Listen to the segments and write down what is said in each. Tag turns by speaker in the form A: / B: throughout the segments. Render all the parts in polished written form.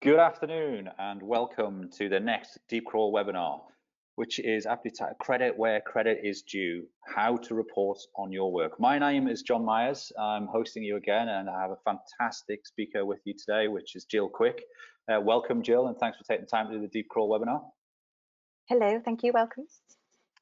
A: Good afternoon and welcome to the next Deep Crawl webinar, which is aptly titled Credit Where Credit is Due, How to Report on Your Work. My name is John Myers. I'm hosting you again and I have a fantastic speaker with you today, which is Jill Quick. Welcome, Jill, and thanks for taking the time to do the Deep Crawl webinar.
B: Hello, thank you, welcome.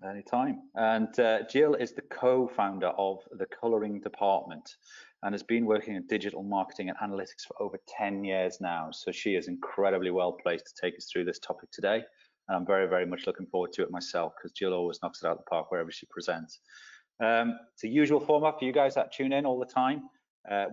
A: Anytime. And Jill is the co-founder of the Colouring Department and has been working in digital marketing and analytics for over 10 years now. So she is incredibly well placed to take us through this topic today. And I'm very, very much looking forward to it myself because Jill always knocks it out of the park wherever she presents. It's a usual format for you guys that tune in all the time.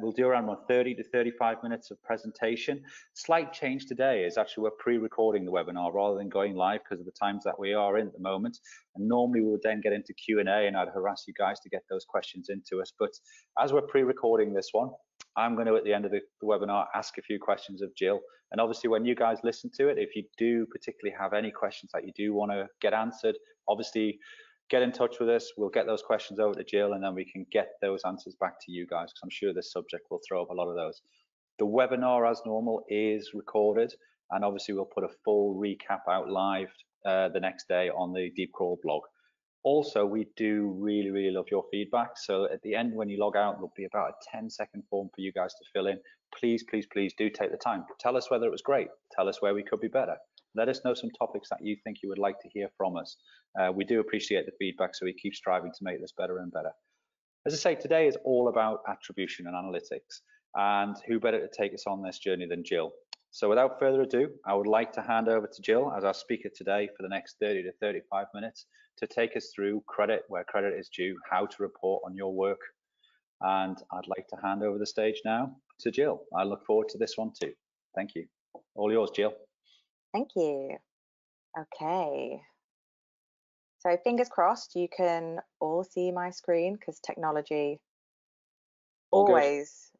A: We'll do around 30 to 35 minutes of presentation. Slight change today is actually we're pre-recording the webinar rather than going live because of the times that we are in at the moment. And normally we would then get into Q&A and I'd harass you guys to get those questions into us. But as we're pre-recording this one, I'm going to, at the end of the webinar, ask a few questions of Jill. And obviously when you guys listen to it, if you do particularly have any questions that you do want to get answered, obviously get in touch with us. We'll get those questions over to Jill and then we can get those answers back to you guys because I'm sure this subject will throw up a lot of those. The webinar, as normal, is recorded and obviously we'll put a full recap out live the next day on the Deep Crawl blog. Also, we do really love your feedback. So at the end, when you log out, there'll be about a 10-second form for you guys to fill in. Please do take the time. Tell us whether it was great. Tell us where we could be better. Let us know some topics that you think you would like to hear from us. We do appreciate the feedback, so we keep striving to make this better and better. As I say, today is all about attribution and analytics, and who better to take us on this journey than Jill. So without further ado, I would like to hand over to Jill as our speaker today for the next 30 to 35 minutes to take us through credit where credit is due, how to report on your work. And I'd like to hand over the stage now to Jill. I look forward to this one too. Thank you. All yours, Jill.
B: Thank you. Okay. So fingers crossed you can all see my screen because technology always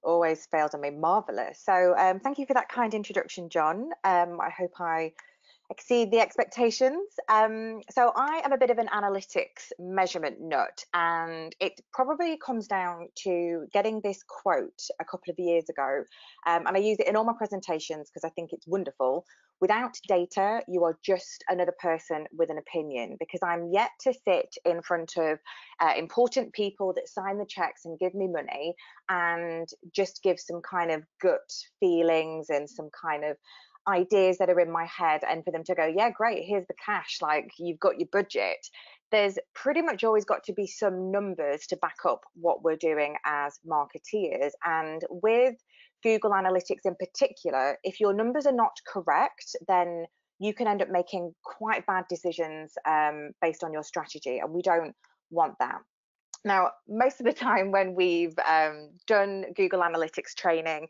B: fails on me. Marvelous. So thank you for that kind introduction, John. I hope I exceed the expectations. So I am a bit of an analytics measurement nut, and it probably comes down to getting this quote a couple of years ago, and I use it in all my presentations because I think it's wonderful. Without data, you are just another person with an opinion, because I'm yet to sit in front of important people that sign the checks and give me money and just give some kind of gut feelings and some kind of ideas that are in my head, and for them to go, yeah, great, here's the cash, like you've got your budget. There's pretty much always got to be some numbers to back up what we're doing as marketeers. And with Google Analytics in particular, if your numbers are not correct, then you can end up making quite bad decisions based on your strategy, and we don't want that. Now, most of the time when we've done Google Analytics training,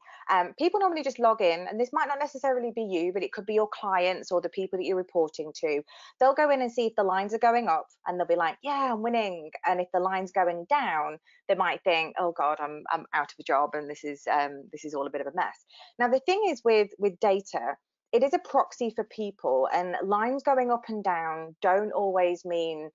B: people normally just log in, and this might not necessarily be you, but it could be your clients or the people that you're reporting to. They'll go in and see if the lines are going up, and they'll be like, yeah, I'm winning. And if the line's going down, they might think, oh God, I'm out of a job, and this is all a bit of a mess. Now, the thing is with data, it is a proxy for people, and lines going up and down don't always mean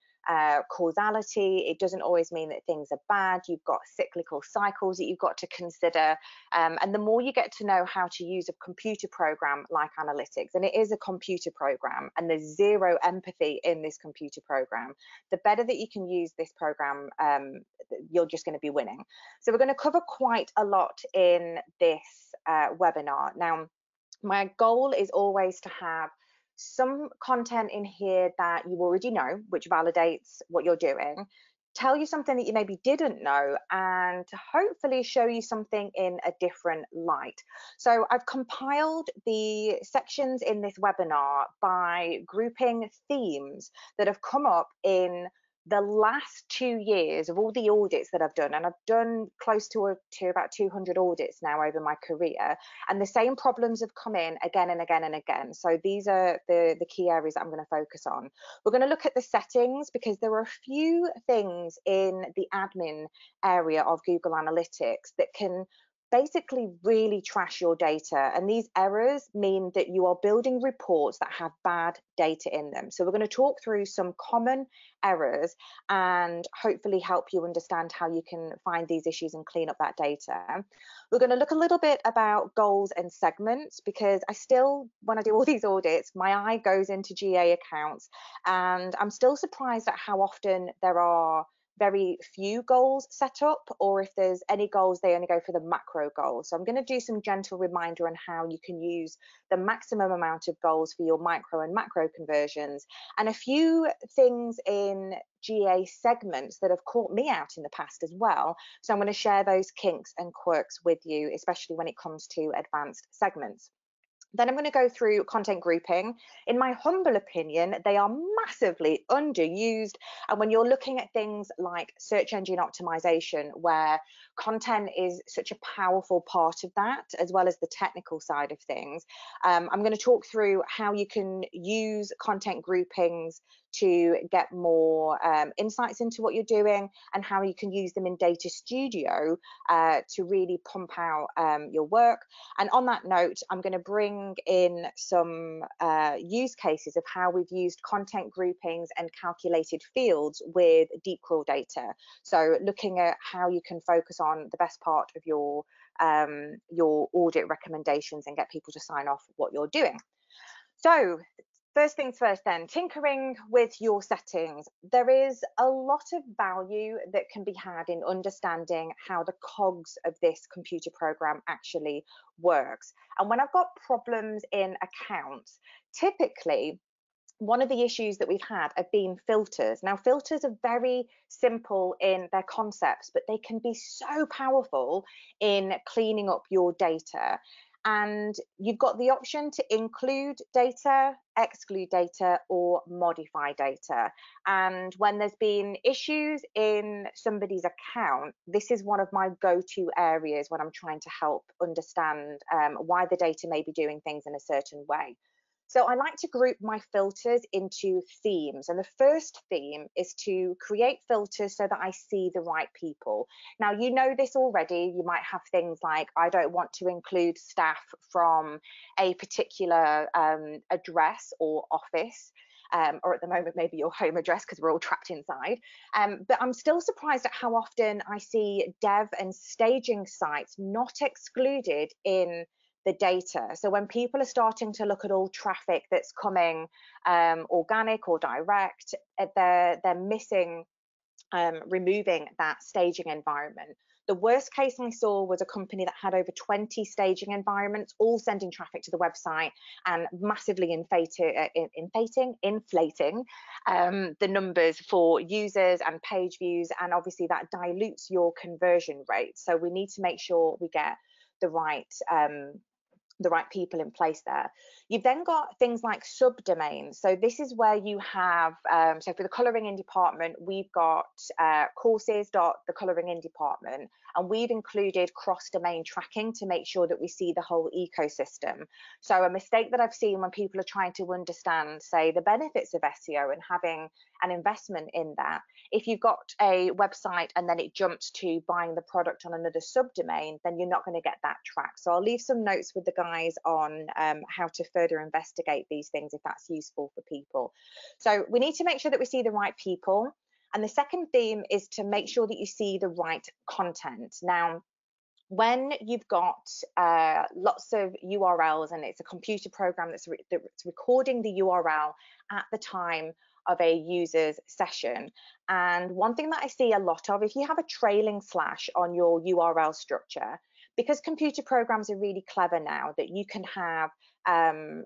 B: causality. It doesn't always mean that things are bad. You've got cyclical cycles that you've got to consider, and the more you get to know how to use a computer program like analytics, and it is a computer program and there's zero empathy in this computer program, the better that you can use this program, you're just going to be winning. So we're going to cover quite a lot in this webinar. Now, my goal is always to have some content in here that you already know, which validates what you're doing, tell you something that you maybe didn't know, and hopefully show you something in a different light. So I've compiled the sections in this webinar by grouping themes that have come up in the last 2 years of all the audits that I've done, and I've done close to about 200 audits now over my career, and the same problems have come in again and again and again. So these are the key areas that I'm going to focus on. We're going to look at the settings because there are a few things in the admin area of Google Analytics that can basically really trash your data. And these errors mean that you are building reports that have bad data in them. So we're going to talk through some common errors and hopefully help you understand how you can find these issues and clean up that data. We're going to look a little bit about goals and segments, because I still, when I do all these audits, my eye goes into GA accounts, and I'm still surprised at how often there are very few goals set up, or if there's any goals, they only go for the macro goals. So I'm going to do some gentle reminder on how you can use the maximum amount of goals for your micro and macro conversions, and a few things in GA segments that have caught me out in the past as well. So I'm going to share those kinks and quirks with you, especially when it comes to advanced segments. Then I'm going to go through content grouping. In my humble opinion, they are massively underused. And when you're looking at things like search engine optimization, where content is such a powerful part of that, as well as the technical side of things, I'm going to talk through how you can use content groupings to get more insights into what you're doing, and how you can use them in Data Studio to really pump out your work. And on that note, I'm going to bring in some use cases of how we've used content groupings and calculated fields with deep crawl data. So looking at how you can focus on the best part of your audit recommendations and get people to sign off what you're doing. So first things first then, tinkering with your settings. There is a lot of value that can be had in understanding how the cogs of this computer program actually works. And when I've got problems in accounts, typically one of the issues that we've had have been filters. Now, filters are very simple in their concepts, but they can be so powerful in cleaning up your data. And you've got the option to include data, exclude data, or modify data. And when there's been issues in somebody's account, this is one of my go-to areas when I'm trying to help understand why the data may be doing things in a certain way. So I like to group my filters into themes. And the first theme is to create filters so that I see the right people. Now, you know this already. You might have things like, I don't want to include staff from a particular address or office. Or at the moment, maybe your home address, because we're all trapped inside. But I'm still surprised at how often I see dev and staging sites not excluded in the data. So when people are starting to look at all traffic that's coming organic or direct, they're missing removing that staging environment. The worst case I saw was a company that had over 20 staging environments, all sending traffic to the website and massively inflating the numbers for users and page views. And obviously that dilutes your conversion rate. So we need to make sure we get the right people in place there. You've then got things like subdomains. So this is where you have, so for the colouring in department, we've got courses.thecolouring in department, and we've included cross-domain tracking to make sure that we see the whole ecosystem. So a mistake that I've seen when people are trying to understand, say, the benefits of SEO and having an investment in that, if you've got a website and then it jumps to buying the product on another subdomain, then you're not going to get that track. So I'll leave some notes with the guys on how to further investigate these things if that's useful for people. So we need to make sure that we see the right people. And the second theme is to make sure that you see the right content. Now, when you've got lots of URLs and it's a computer program that's recording the URL at the time of a user's session. And one thing that I see a lot of, if you have a trailing slash on your URL structure, because computer programs are really clever now that you can have,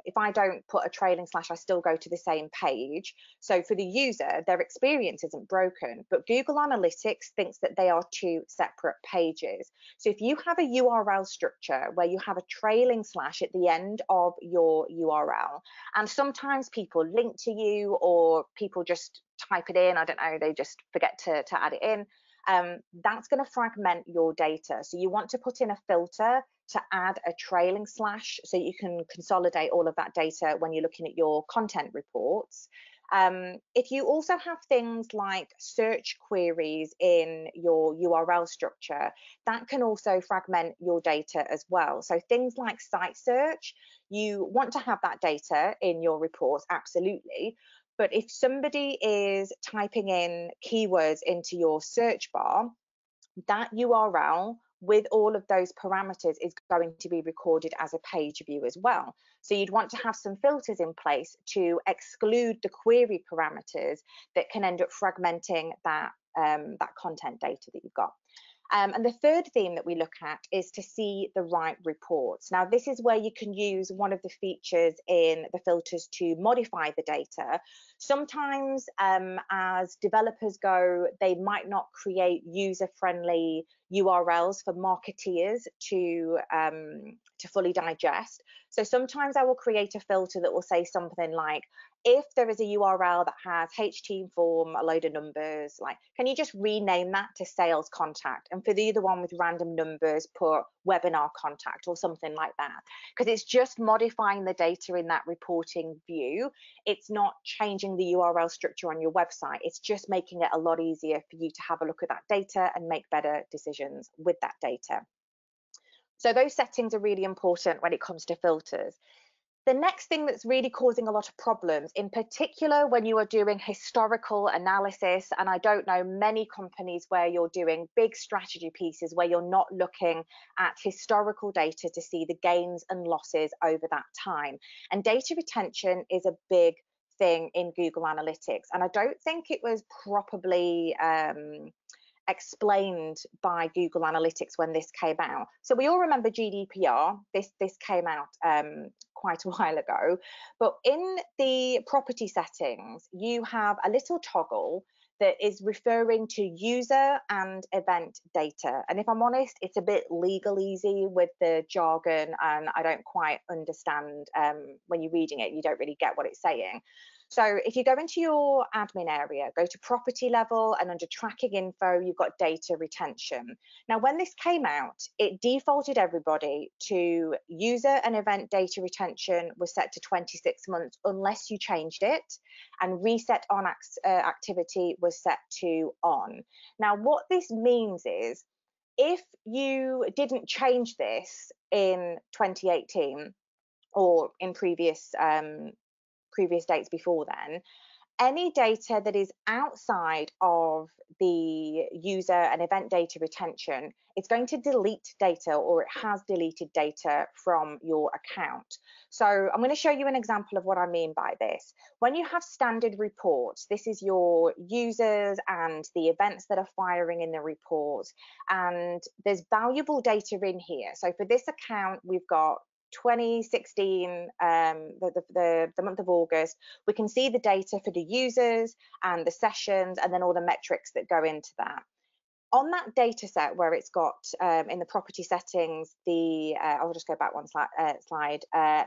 B: if I don't put a trailing slash, I still go to the same page. So for the user, their experience isn't broken, but Google Analytics thinks that they are two separate pages. So if you have a URL structure where you have a trailing slash at the end of your URL, and sometimes people link to you or people just type it in, I don't know, they just forget to add it in, that's going to fragment your data. So you want to put in a filter to add a trailing slash so you can consolidate all of that data when you're looking at your content reports. If you also have things like search queries in your URL structure, that can also fragment your data as well. So things like site search, you want to have that data in your reports, absolutely. But if somebody is typing in keywords into your search bar, that URL with all of those parameters is going to be recorded as a page view as well. So you'd want to have some filters in place to exclude the query parameters that can end up fragmenting that, that content data that you've got. And the third theme that we look at is to see the right reports. Now, this is where you can use one of the features in the filters to modify the data. Sometimes as developers go, they might not create user-friendly URLs for marketeers to fully digest. So sometimes I will create a filter that will say something like, if there is a URL that has HT form, a load of numbers, like, can you just rename that to sales contact? And for the other one with random numbers, put webinar contact or something like that. Because it's just modifying the data in that reporting view. It's not changing the URL structure on your website. It's just making it a lot easier for you to have a look at that data and make better decisions with that data. So those settings are really important when it comes to filters. The next thing that's really causing a lot of problems, in particular when you are doing historical analysis, and I don't know many companies where you're doing big strategy pieces where you're not looking at historical data to see the gains and losses over that time. And data retention is a big thing in Google Analytics, and I don't think it was properly explained by Google Analytics when this came out. So we all remember GDPR. This came out quite a while ago, but in the property settings, you have a little toggle that is referring to user and event data. And if I'm honest, it's a bit legalese with the jargon, and I don't quite understand when you're reading it, you don't really get what it's saying. So if you go into your admin area, go to property level, and under tracking info, you've got data retention. Now, when this came out, it defaulted everybody to user and event data retention was set to 26 months unless you changed it, and reset on activity was set to on. Now, what this means is if you didn't change this in 2018 or in previous dates before then, any data that is outside of the user and event data retention, it's going to delete data, or it has deleted data from your account. So I'm going to show you an example of what I mean by this. When you have standard reports, this is your users and the events that are firing in the report, and there's valuable data in here. So for this account, we've got 2016, the month of August, we can see the data for the users and the sessions, and then all the metrics that go into that. On that data set where it's got in the property settings, I'll just go back one slide,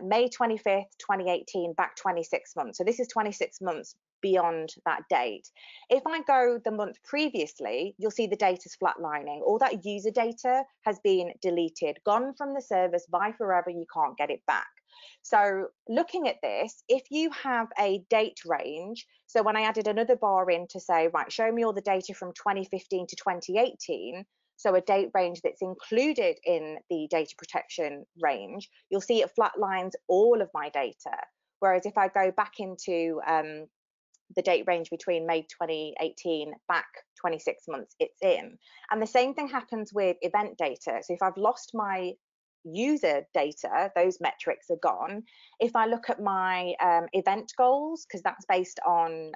B: May 25th, 2018, back 26 months. So this is 26 months beyond that date. If I go the month previously, you'll see the data's flatlining. All that user data has been deleted, gone from the service, bye forever, you can't get it back. So looking at this, if you have a date range, so when I added another bar in to say, right, show me all the data from 2015 to 2018, so a date range that's included in the data protection range, you'll see it flatlines all of my data. Whereas if I go back into the date range between May 2018 back 26 months, it's in. And the same thing happens with event data. So if I've lost my user data, those metrics are gone. If I look at my event goals, because that's based on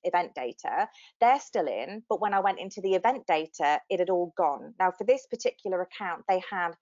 B: event data, they're still in, but when I went into the event data, it had all gone. Now for this particular account, they had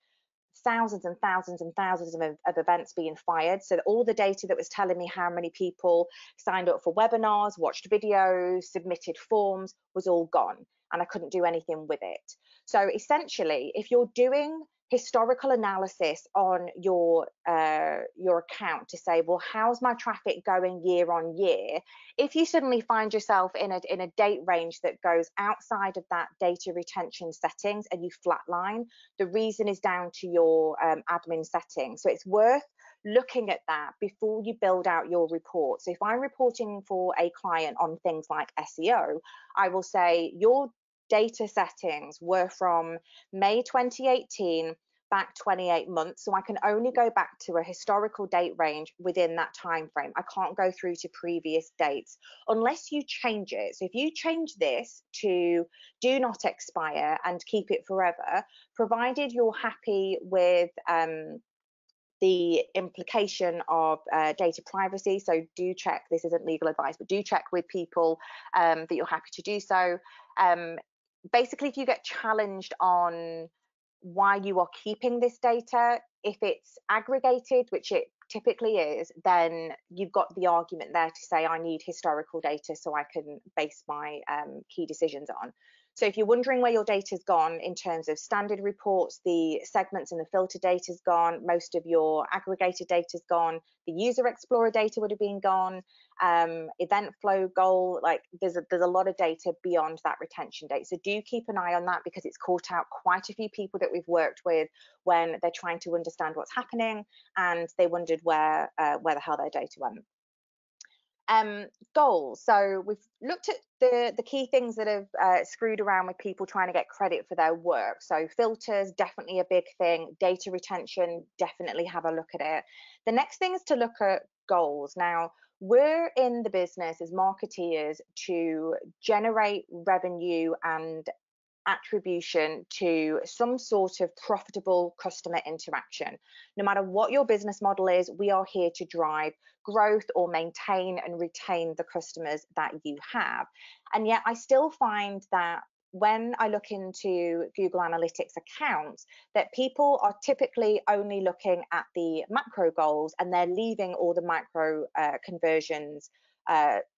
B: thousands and thousands and thousands of events being fired. So all the data that was telling me how many people signed up for webinars, watched videos, submitted forms was all gone, and I couldn't do anything with it. So essentially, if you're doing historical analysis on your account to say, well, how's my traffic going year on year? If you suddenly find yourself in a date range that goes outside of that data retention settings and you flatline, the reason is down to your admin settings. So it's worth looking at that before you build out your report. So if I'm reporting for a client on things like SEO, I will say your data settings were from May 2018 back 28 months, so I can only go back to a historical date range within that time frame. I can't go through to previous dates unless you change it. So if you change this to do not expire and keep it forever, provided you're happy with the implication of data privacy, so do check, this isn't legal advice, but do check with people that you're happy to do so. Basically, if you get challenged on why you are keeping this data, if it's aggregated, which it typically is, then you've got the argument there to say, I need historical data so I can base my key decisions on. So if you're wondering where your data's gone in terms of standard reports, the segments and the filter data's gone, most of your aggregated data's gone, the user explorer data would have been gone, event flow goal, like there's a lot of data beyond that retention date. So do keep an eye on that, because it's caught out quite a few people that we've worked with when they're trying to understand what's happening and they wondered where the hell their data went. Goals. So we've looked at the key things that have screwed around with people trying to get credit for their work. So filters, definitely a big thing. Data retention, definitely have a look at it. The next thing is to look at goals. Now, we're in the business as marketeers to generate revenue and attribution to some sort of profitable customer interaction. No matter what your business model is, we are here to drive growth or maintain and retain the customers that you have. And yet I still find that when I look into Google Analytics accounts, that people are typically only looking at the macro goals and they're leaving all the micro conversions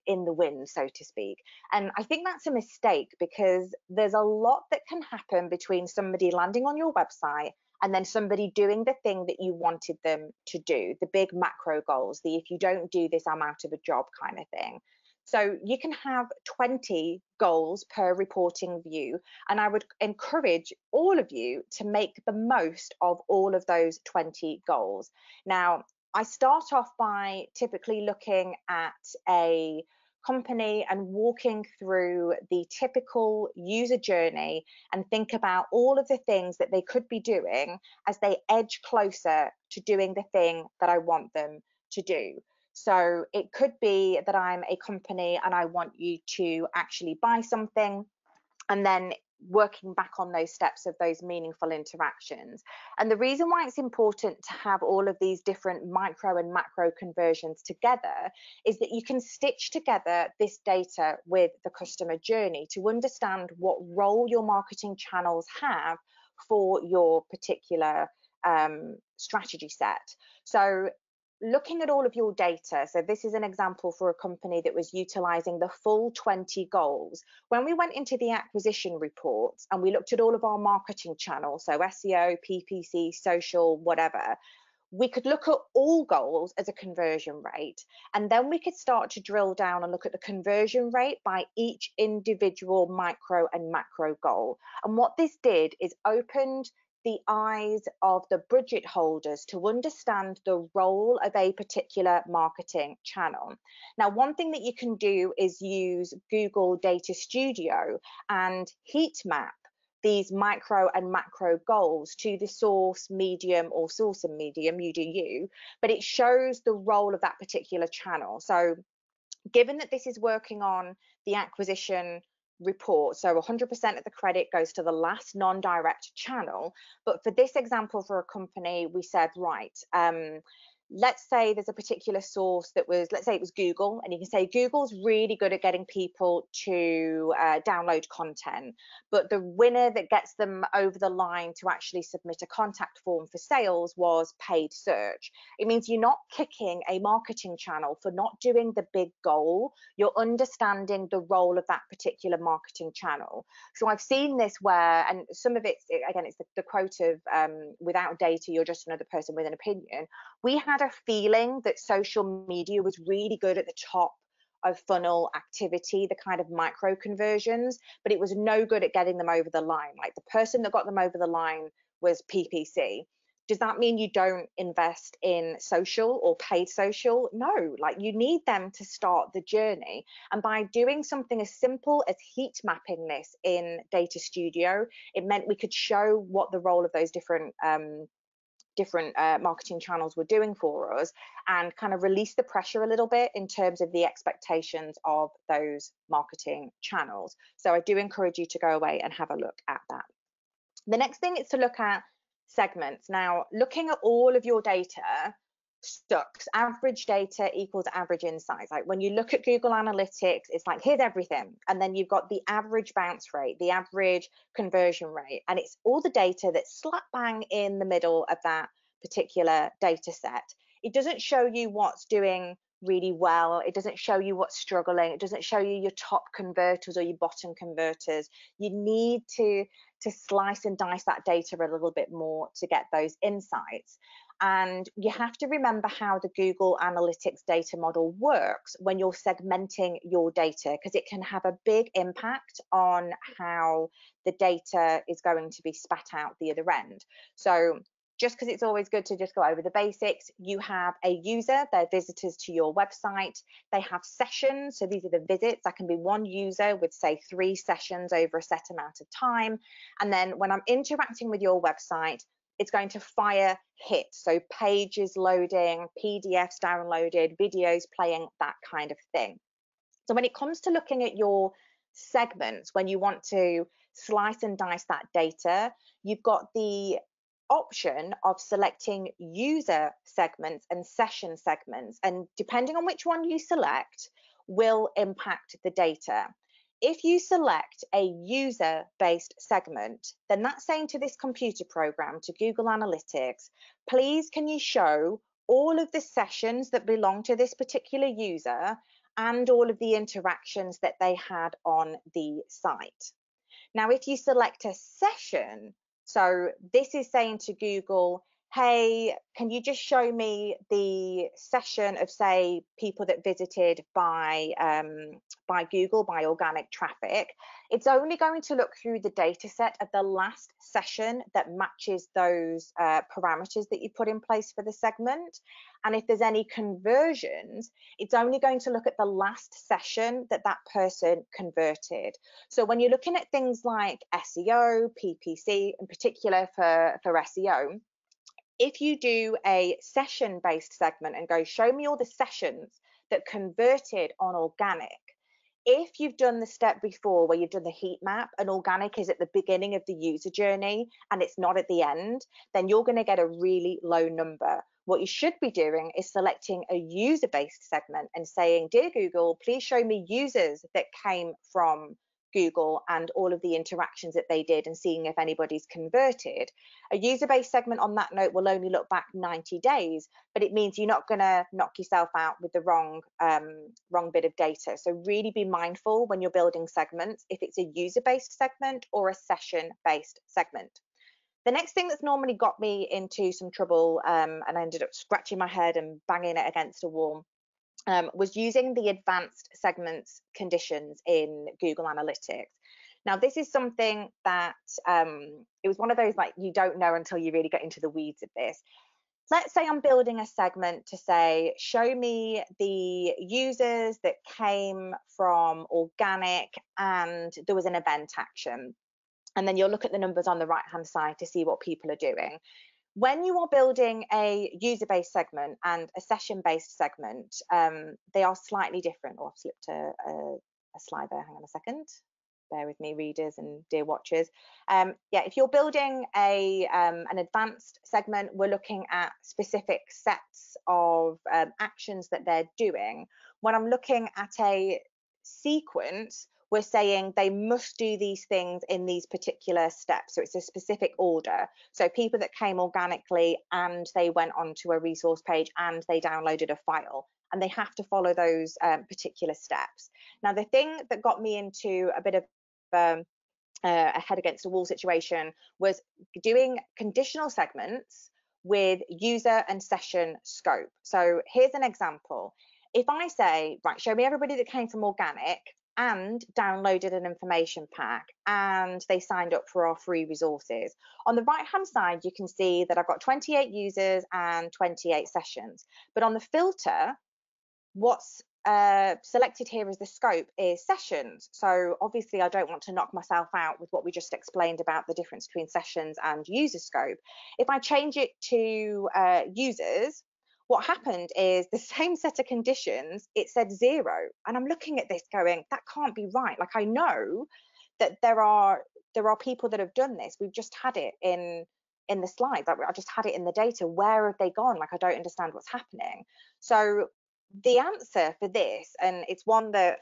B: in the wind, so to speak. And I think that's a mistake, because there's a lot that can happen between somebody landing on your website and then somebody doing the thing that you wanted them to do, the big macro goals, the if you don't do this, I'm out of a job kind of thing. So you can have 20 goals per reporting view, and I would encourage all of you to make the most of all of those 20 goals. Now, I start off by typically looking at a company and walking through the typical user journey and think about all of the things that they could be doing as they edge closer to doing the thing that I want them to do. So it could be that I'm a company and I want you to actually buy something, and then working back on those steps of those meaningful interactions. And the reason why it's important to have all of these different micro and macro conversions together is that you can stitch together this data with the customer journey to understand what role your marketing channels have for your particular strategy set. So looking at all of your data, so this is an example for a company that was utilizing the full 20 goals. When we went into the acquisition reports and we looked at all of our marketing channels, so SEO, PPC, social, whatever, we could look at all goals as a conversion rate, and then we could start to drill down and look at the conversion rate by each individual micro and macro goal. And what this did is opened the eyes of the budget holders to understand the role of a particular marketing channel. Now, one thing that you can do is use Google Data Studio and heat map these micro and macro goals to the source, medium, or source and medium, you do you, but it shows the role of that particular channel. So given that this is working on the acquisition report, so 100% of the credit goes to the last non-direct channel, but for this example for a company, we said, right, let's say there's a particular source that was, let's say it was Google, and you can say Google's really good at getting people to download content, but the winner that gets them over the line to actually submit a contact form for sales was paid search. It means you're not kicking a marketing channel for not doing the big goal, you're understanding the role of that particular marketing channel. So I've seen this where, and some of it's, again, it's the quote of without data, you're just another person with an opinion. We had a feeling that social media was really good at the top of funnel activity, the kind of micro conversions, but it was no good at getting them over the line. Like the person that got them over the line was PPC. Does that mean you don't invest in social or paid social? No, like you need them to start the journey. And by doing something as simple as heat mapping this in Data Studio, it meant we could show what the role of those different marketing channels were doing for us, and kind of release the pressure a little bit in terms of the expectations of those marketing channels. So I do encourage you to go away and have a look at that. The next thing is to look at segments. Now, looking at all of your data sucks. Average data equals average insights. Like when you look at Google Analytics, it's like, here's everything. And then you've got the average bounce rate, the average conversion rate, and it's all the data that's slap bang in the middle of that particular data set. It doesn't show you what's doing really well. It doesn't show you what's struggling. It doesn't show you your top converters or your bottom converters. You need to slice and dice that data a little bit more to get those insights. And you have to remember how the Google Analytics data model works when you're segmenting your data, because it can have a big impact on how the data is going to be spat out the other end. So just because it's always good to just go over the basics, you have a user, they're visitors to your website, they have sessions, so these are the visits. That can be one user with, say, 3 sessions over a set amount of time. And then when I'm interacting with your website, it's going to fire hits, so pages loading, PDFs downloaded, videos playing, that kind of thing. So when it comes to looking at your segments, when you want to slice and dice that data, you've got the option of selecting user segments and session segments, and depending on which one you select will impact the data. If you select a user-based segment, then that's saying to this computer program, to Google Analytics, please can you show all of the sessions that belong to this particular user and all of the interactions that they had on the site. Now, if you select a session, so this is saying to Google, hey, can you just show me the session of, say, people that visited by Google, by organic traffic? It's only going to look through the data set of the last session that matches those parameters that you put in place for the segment. And if there's any conversions, it's only going to look at the last session that that person converted. So when you're looking at things like SEO, PPC, in particular for SEO, if you do a session-based segment and go, show me all the sessions that converted on organic, if you've done the step before where you've done the heat map and organic is at the beginning of the user journey and it's not at the end, then you're going to get a really low number. What you should be doing is selecting a user-based segment and saying, dear Google, please show me users that came from Google and all of the interactions that they did and seeing if anybody's converted. A user-based segment on that note will only look back 90 days, but it means you're not going to knock yourself out with the wrong bit of data. So really be mindful when you're building segments, if it's a user-based segment or a session-based segment. The next thing that's normally got me into some trouble, and I ended up scratching my head and banging it against a wall, was using the advanced segments conditions in Google Analytics. Now, this is something that it was one of those, like, you don't know until you really get into the weeds of this. Let's say I'm building a segment to say, show me the users that came from organic and there was an event action. And then you'll look at the numbers on the right-hand side to see what people are doing. When you are building a user-based segment and a session-based segment, they are slightly different. Oh, I've slipped a slide there. Hang on a second. Bear with me, readers and dear watchers. Yeah, if you're building an advanced segment, we're looking at specific sets of actions that they're doing. When I'm looking at a sequence, we're saying they must do these things in these particular steps. So it's a specific order. So people that came organically and they went onto a resource page and they downloaded a file, and they have to follow those particular steps. Now, the thing that got me into a bit of a head against a wall situation was doing conditional segments with user and session scope. So here's an example. If I say, right, show me everybody that came from organic and downloaded an information pack, and they signed up for our free resources. On the right hand side, you can see that I've got 28 users and 28 sessions, but on the filter, what's selected here as the scope is sessions. So obviously I don't want to knock myself out with what we just explained about the difference between sessions and user scope. If I change it to users, what happened is the same set of conditions, it said 0. And I'm looking at this going, that can't be right. Like, I know that there are people that have done this. We've just had it in the slides. Like, I just had it in the data. Where have they gone? Like, I don't understand what's happening. So the answer for this, and it's one that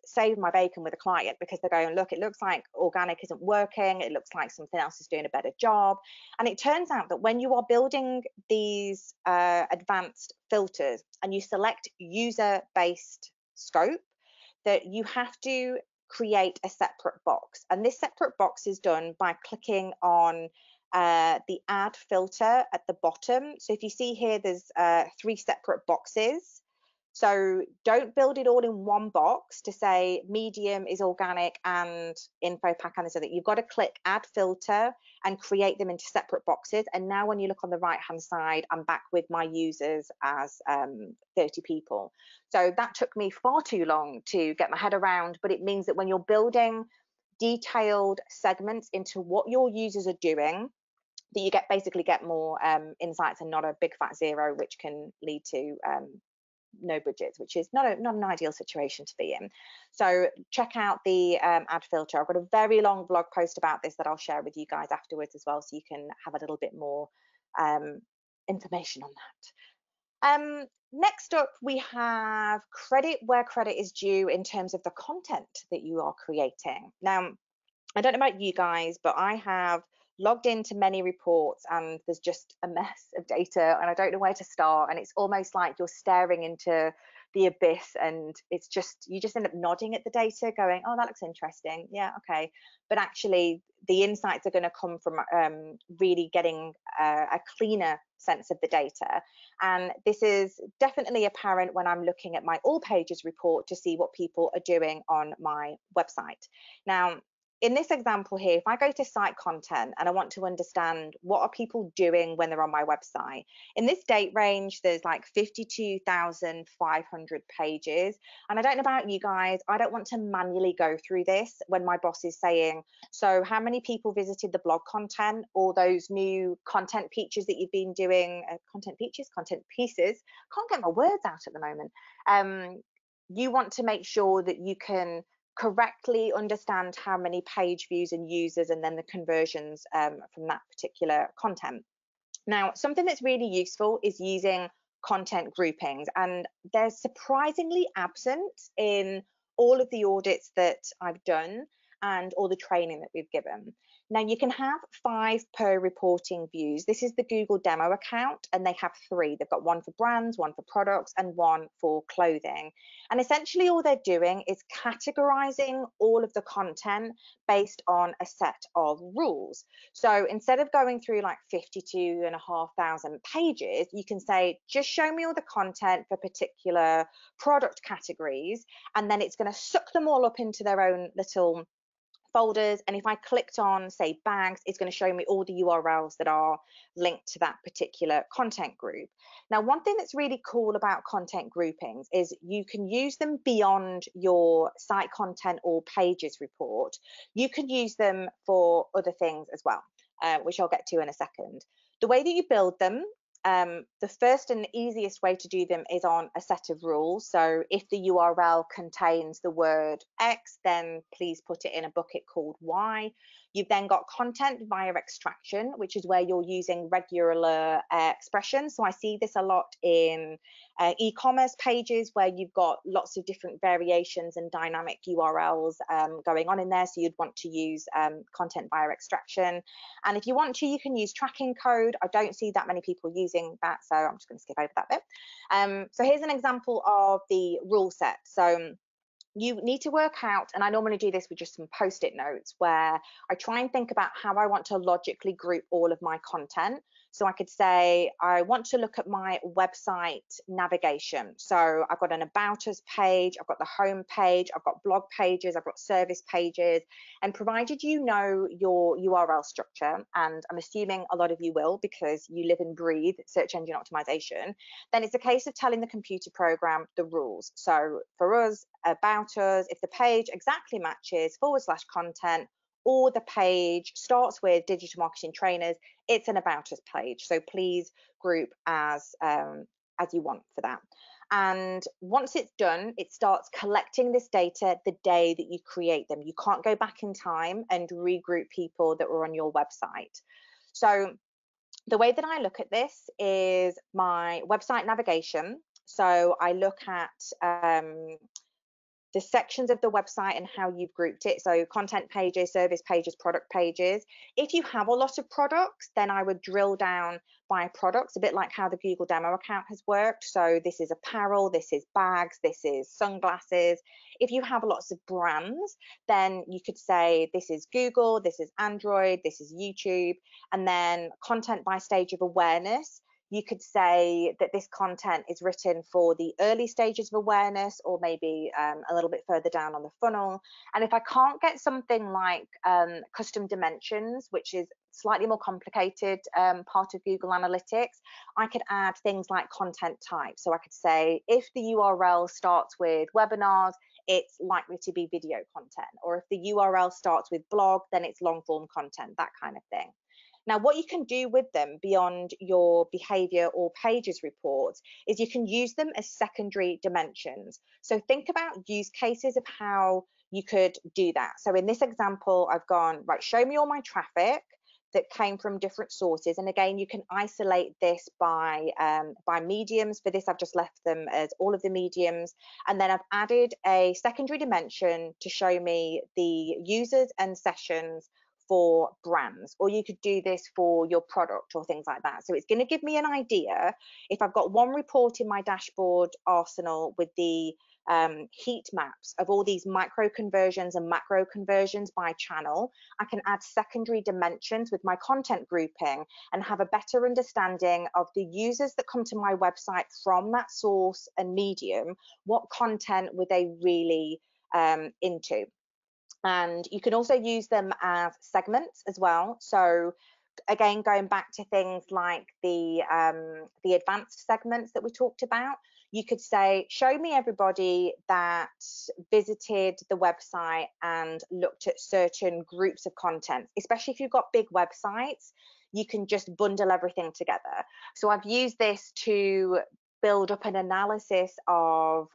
B: saved my bacon with a client, because they're going, look, it looks like organic isn't working, it looks like something else is doing a better job. And it turns out that when you are building these advanced filters and you select user-based scope, that you have to create a separate box, and this separate box is done by clicking on the add filter at the bottom. So if you see here, there's 3 separate boxes. So don't build it all in one box to say medium is organic and info pack and so that you've got to click add filter and create them into separate boxes. And now when you look on the right hand side, I'm back with my users as 30 people. So that took me far too long to get my head around, but it means that when you're building detailed segments into what your users are doing, that you basically get more insights and not a big fat 0, which can lead to no budgets, which is not an ideal situation to be in. So check out the ad filter. I've got a very long blog post about this that I'll share with you guys afterwards as well, so you can have a little bit more information on that. Next up, we have credit where credit is due in terms of the content that you are creating. Now, I don't know about you guys, but I have logged into many reports and there's just a mess of data and I don't know where to start, and it's almost like you're staring into the abyss, and it's just, you just end up nodding at the data going, oh, that looks interesting, yeah, okay, but actually the insights are going to come from really getting a cleaner sense of the data. And this is definitely apparent when I'm looking at my all pages report to see what people are doing on my website. Now, in this example here, if I go to site content and I want to understand what are people doing when they're on my website, in this date range, there's like 52,500 pages. And I don't know about you guys, I don't want to manually go through this when my boss is saying, so how many people visited the blog content, or those new content features that you've been doing, content pieces, can't get my words out at the moment. You want to make sure that you can correctly understand how many page views and users and then the conversions from that particular content. Now, something that's really useful is using content groupings, and they're surprisingly absent in all of the audits that I've done and all the training that we've given. Now, you can have 5 per reporting views. This is the Google demo account, and they have 3. They've got 1 for brands, 1 for products, and 1 for clothing. And essentially all they're doing is categorizing all of the content based on a set of rules. So instead of going through like 52,500 pages, you can say, just show me all the content for particular product categories, and then it's going to suck them all up into their own little folders. And if I clicked on, say, bags, it's going to show me all the URLs that are linked to that particular content group. Now, one thing that's really cool about content groupings is you can use them beyond your site content or pages report. You can use them for other things as well, which I'll get to in a second. The way that you build them, the first and easiest way to do them is on a set of rules. So if the URL contains the word X, then please put it in a bucket called Y. You've then got content via extraction, which is where you're using regular expressions. So I see this a lot in e-commerce pages where you've got lots of different variations and dynamic URLs going on in there. So you'd want to use content via extraction. And if you want to, you can use tracking code. I don't see that many people using that, so I'm just going to skip over that bit. So here's an example of the rule set. So you need to work out, and I normally do this with just some post-it notes where I try and think about how I want to logically group all of my content. So I could say, I want to look at my website navigation. So I've got an About Us page, I've got the home page, I've got blog pages, I've got service pages, and provided you know your URL structure, and I'm assuming a lot of you will because you live and breathe search engine optimization, then it's a case of telling the computer program the rules. So for us, About Us, if the page exactly matches /content, or the page starts with digital marketing trainers, it's an About Us page. So please group as you want for that. And once it's done, it starts collecting this data the day that you create them. You can't go back in time and regroup people that were on your website. So the way that I look at this is my website navigation. So I look at the sections of the website and how you've grouped it. So content pages, service pages, product pages. If you have a lot of products, then I would drill down by products, a bit like how the Google demo account has worked. So this is apparel, this is bags, this is sunglasses. If you have lots of brands, then you could say this is Google, this is Android, this is YouTube, and then content by stage of awareness. You could say that this content is written for the early stages of awareness, or maybe a little bit further down on the funnel. And if I can't get something like custom dimensions, which is slightly more complicated part of Google Analytics, I could add things like content type. So I could say if the URL starts with webinars, it's likely to be video content. Or if the URL starts with blog, then it's long form content, that kind of thing. Now, what you can do with them beyond your behavior or pages reports is you can use them as secondary dimensions. So think about use cases of how you could do that. So in this example, I've gone, right, show me all my traffic that came from different sources. And again, you can isolate this by mediums. For this, I've just left them as all of the mediums. And then I've added a secondary dimension to show me the users and sessions for brands, or you could do this for your product or things like that. So it's going to give me an idea. If I've got one report in my dashboard arsenal with the heat maps of all these micro conversions and macro conversions by channel, I can add secondary dimensions with my content grouping and have a better understanding of the users that come to my website from that source and medium. What content were they really into? And you can also use them as segments as well. So again, going back to things like the advanced segments that we talked about, you could say, show me everybody that visited the website and looked at certain groups of content. Especially if you've got big websites, you can just bundle everything together. So I've used this to build up an analysis of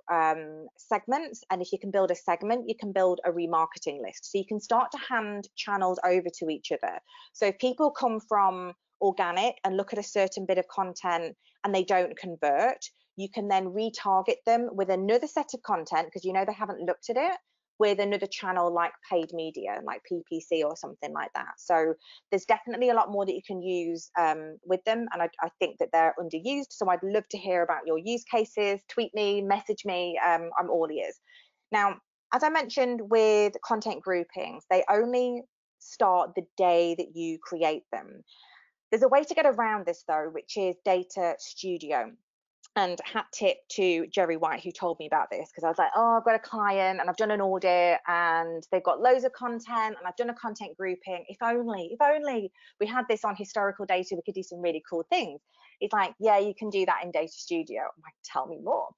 B: segments, and if you can build a segment, you can build a remarketing list. So you can start to hand channels over to each other. So if people come from organic and look at a certain bit of content and they don't convert, you can then retarget them with another set of content, because you know they haven't looked at it, with another channel like paid media, like PPC or something like that. So there's definitely a lot more that you can use with them, and I think that they're underused. So I'd love to hear about your use cases. Tweet me, message me, I'm all ears. Now, as I mentioned with content groupings, they only start the day that you create them. There's a way to get around this though, which is Data Studio. And hat tip to Jerry White, who told me about this, because I was like, oh, I've got a client and I've done an audit and they've got loads of content and I've done a content grouping. If only we had this on historical data, we could do some really cool things. It's like, yeah, you can do that in Data Studio. I'm like, tell me more.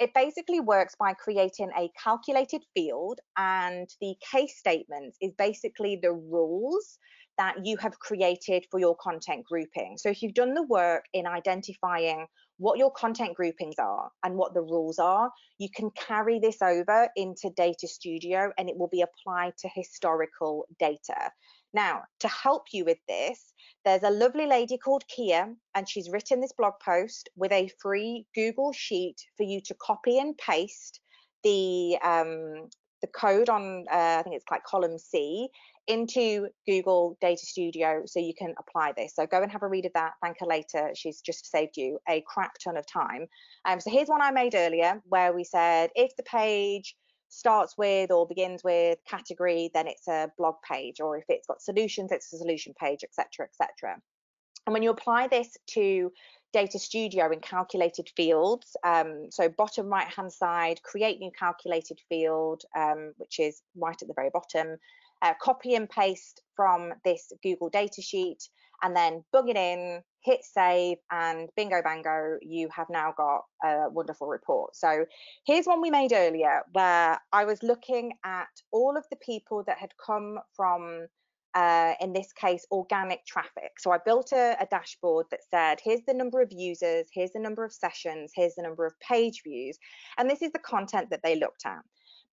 B: It basically works by creating a calculated field, and the case statements is basically the rules that you have created for your content grouping. So if you've done the work in identifying what your content groupings are and what the rules are, you can carry this over into Data Studio and it will be applied to historical data. Now, to help you with this, there's a lovely lady called Kia, and she's written this blog post with a free Google Sheet for you to copy and paste the code on, I think it's like column C, into Google Data Studio so you can apply this. So go and have a read of that. Thank her later. She's just saved you a crap ton of time. So here's one I made earlier where we said if the page starts with or begins with category, then it's a blog page, or if it's got solutions, it's a solution page, etc., etc. And when you apply this to Data Studio in calculated fields, so bottom right hand side, create new calculated field, which is right at the very bottom, copy and paste from this Google datasheet, and then bung it in, hit save, and bingo bango, you have now got a wonderful report. So here's one we made earlier where I was looking at all of the people that had come from in this case, organic traffic. So I built a dashboard that said, here's the number of users, here's the number of sessions, here's the number of page views, and this is the content that they looked at.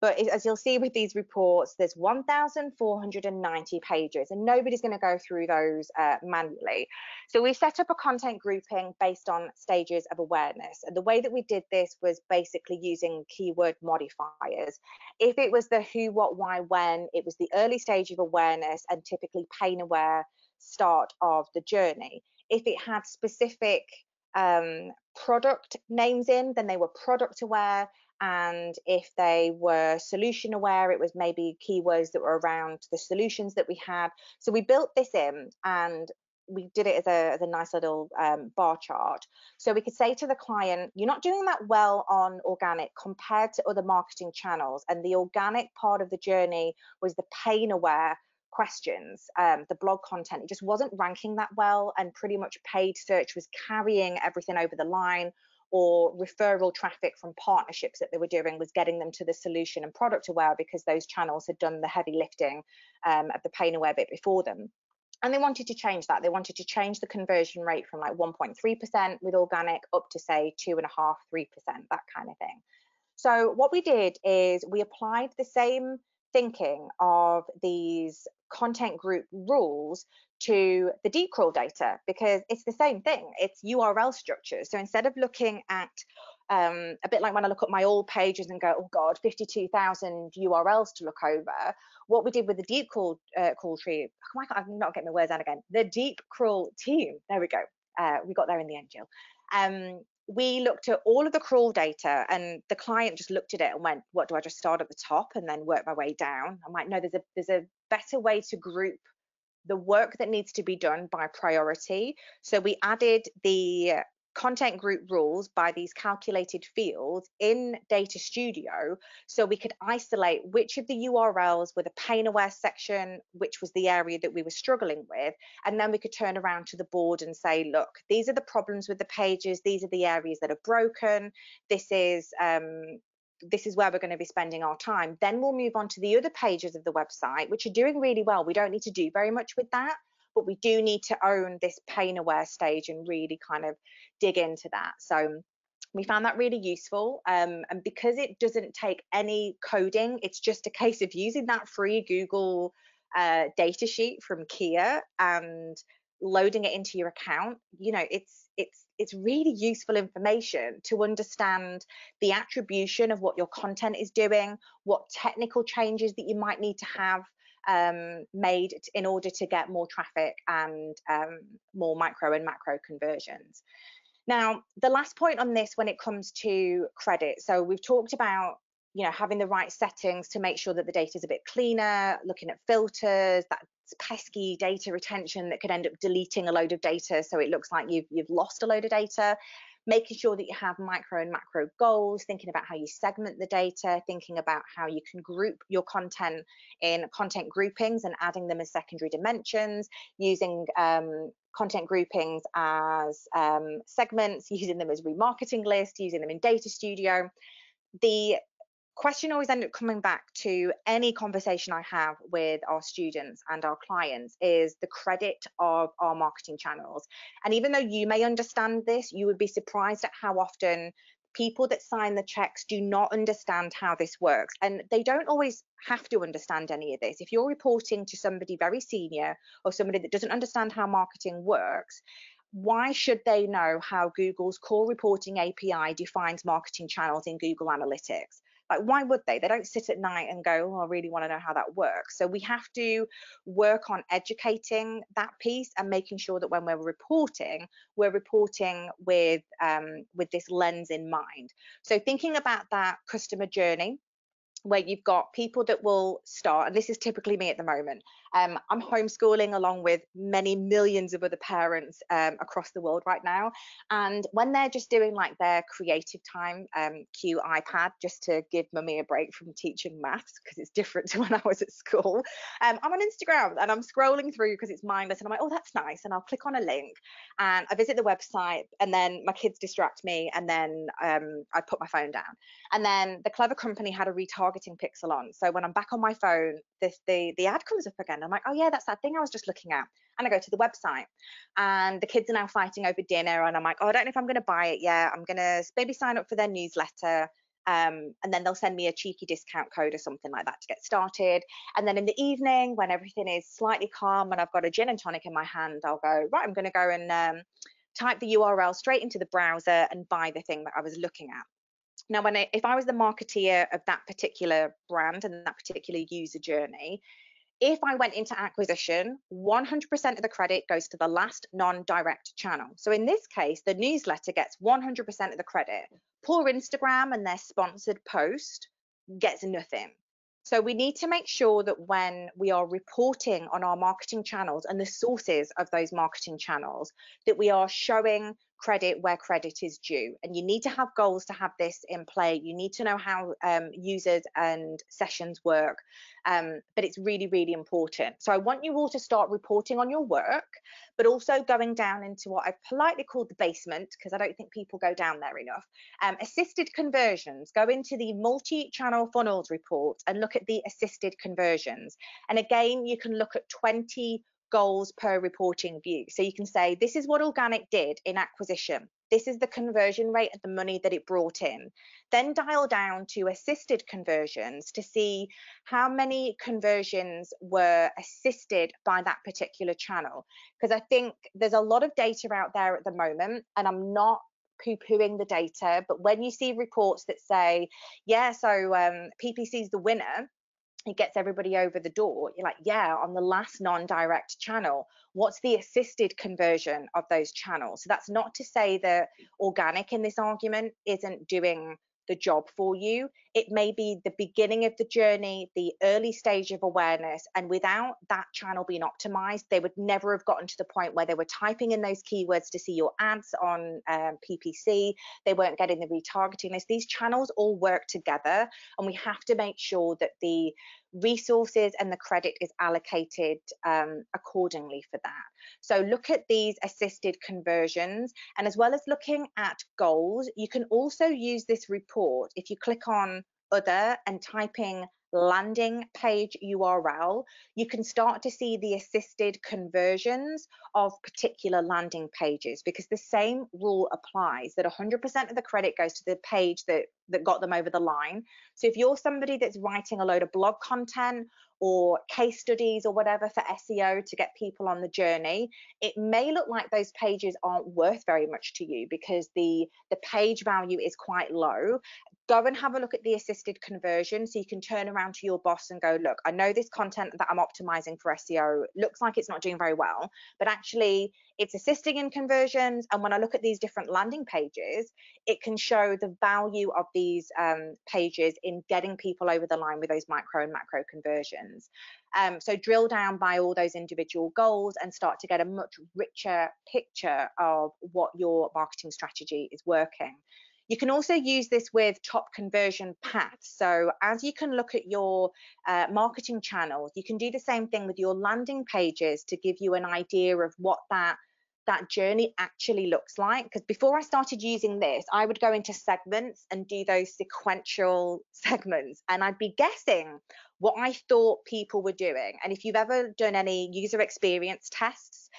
B: But as you'll see with these reports, there's 1,490 pages, and nobody's going to go through those manually. So we set up a content grouping based on stages of awareness. And the way that we did this was basically using keyword modifiers. If it was the who, what, why, when, it was the early stage of awareness and typically pain aware start of the journey. If it had specific product names in, then they were product aware. And if they were solution aware, it was maybe keywords that were around the solutions that we had. So we built this in and we did it as a nice little bar chart. So we could say to the client, you're not doing that well on organic compared to other marketing channels. And the organic part of the journey was the pain aware questions, the blog content. It just wasn't ranking that well, and pretty much paid search was carrying everything over the line, or referral traffic from partnerships that they were doing was getting them to the solution and product aware because those channels had done the heavy lifting of the pain aware bit before them. And they wanted to change that. They wanted to change the conversion rate from like 1.3% with organic up to say 2.5%, 3%, that kind of thing. So what we did is we applied the same thinking of these content group rules to the deep crawl data, because it's the same thing. It's URL structures. So instead of looking at a bit like when I look at my all pages and go, oh God, 52,000 URLs to look over, what we did with the deep crawl tree, oh my God, I'm not getting my words out again, the deep crawl team, there we go. We got there in the end, Jill. We looked at all of the crawl data, and the client just looked at it and went, what, do I just start at the top and then work my way down? I'm like, no, there's a better way to group the work that needs to be done by priority. So we added the content group rules by these calculated fields in Data Studio, so we could isolate which of the URLs were the pain aware section, which was the area that we were struggling with, and then we could turn around to the board and say, look, these are the problems with the pages, these are the areas that are broken, this is where we're going to be spending our time. Then we'll move on to the other pages of the website, which are doing really well. We don't need to do very much with that, but we do need to own this pain aware stage and really kind of dig into that. So we found that really useful. And because it doesn't take any coding, it's just a case of using that free Google data sheet from Kia and loading it into your account. You know, it's really useful information to understand the attribution of what your content is doing, what technical changes that you might need to have made in order to get more traffic and more micro and macro conversions. Now, the last point on this when it comes to credit, so we've talked about, you know, having the right settings to make sure that the data is a bit cleaner, looking at filters, that pesky data retention that could end up deleting a load of data so it looks like you've lost a load of data, making sure that you have micro and macro goals, thinking about how you segment the data, thinking about how you can group your content in content groupings and adding them as secondary dimensions, using content groupings as segments, using them as remarketing lists, using them in Data Studio. The question always ends up coming back to any conversation I have with our students and our clients is the credit of our marketing channels. And even though you may understand this, you would be surprised at how often people that sign the checks do not understand how this works. And they don't always have to understand any of this. If you're reporting to somebody very senior or somebody that doesn't understand how marketing works, why should they know how Google's core reporting API defines marketing channels in Google Analytics? Like, why would they? They don't sit at night and go, oh, I really want to know how that works. So we have to work on educating that piece and making sure that when we're reporting with this lens in mind. So thinking about that customer journey, where you've got people that will start, and this is typically me at the moment, I'm homeschooling along with many millions of other parents across the world right now. And when they're just doing like their creative time, cue iPad, just to give mummy a break from teaching maths, because it's different to when I was at school. I'm on Instagram and I'm scrolling through because it's mindless. And I'm like, oh, that's nice. And I'll click on a link and I visit the website, and then my kids distract me, and then I put my phone down. And then the clever company had a retargeting pixel on. So when I'm back on my phone, the ad comes up again. I'm like, oh yeah, that's that thing I was just looking at. And I go to the website, and the kids are now fighting over dinner. And I'm like, oh, I don't know if I'm going to buy it yet. I'm going to maybe sign up for their newsletter. And then they'll send me a cheeky discount code or something like that to get started. And then in the evening, when everything is slightly calm and I've got a gin and tonic in my hand, I'll go, right, I'm going to go and type the URL straight into the browser and buy the thing that I was looking at. Now, if I was the marketeer of that particular brand and that particular user journey, if I went into acquisition, 100% of the credit goes to the last non-direct channel. So in this case, the newsletter gets 100% of the credit. Poor Instagram and their sponsored post gets nothing. So we need to make sure that when we are reporting on our marketing channels and the sources of those marketing channels, that we are showing credit where credit is due. And you need to have goals to have this in play. You need to know how users and sessions work. But it's really, really important. So I want you all to start reporting on your work, but also going down into what I've politely called the basement, because I don't think people go down there enough. Assisted conversions. Go into the multi-channel funnels report and look at the assisted conversions. And again, you can look at 20 goals per reporting view. So you can say, this is what organic did in acquisition. This is the conversion rate of the money that it brought in. Then dial down to assisted conversions to see how many conversions were assisted by that particular channel. Because I think there's a lot of data out there at the moment, and I'm not poo-pooing the data, but when you see reports that say, yeah, so PPC is the winner, it gets everybody over the door, you're like, yeah, on the last non-direct channel, what's the assisted conversion of those channels? So that's not to say that organic in this argument isn't doing the job for you. It may be the beginning of the journey, the early stage of awareness, and without that channel being optimized, they would never have gotten to the point where they were typing in those keywords to see your ads on PPC. They weren't getting the retargeting list. These channels all work together, and we have to make sure that the resources and the credit is allocated accordingly for that. So look at these assisted conversions, and as well as looking at goals, you can also use this report. If you click on other and typing landing page URL, you can start to see the assisted conversions of particular landing pages, because the same rule applies, that 100% of the credit goes to the page that got them over the line. So if you're somebody that's writing a load of blog content or case studies or whatever for SEO to get people on the journey, it may look like those pages aren't worth very much to you because the page value is quite low. Go and have a look at the assisted conversion, so you can turn around to your boss and go, look, I know this content that I'm optimizing for SEO looks like it's not doing very well, but actually it's assisting in conversions. And when I look at these different landing pages, it can show the value of these pages in getting people over the line with those micro and macro conversions. So drill down by all those individual goals and start to get a much richer picture of what your marketing strategy is working. You can also use this with top conversion paths. So as you can look at your marketing channels, you can do the same thing with your landing pages to give you an idea of what that journey actually looks like. Because before I started using this, I would go into segments and do those sequential segments, and I'd be guessing what I thought people were doing. And if you've ever done any user experience tests,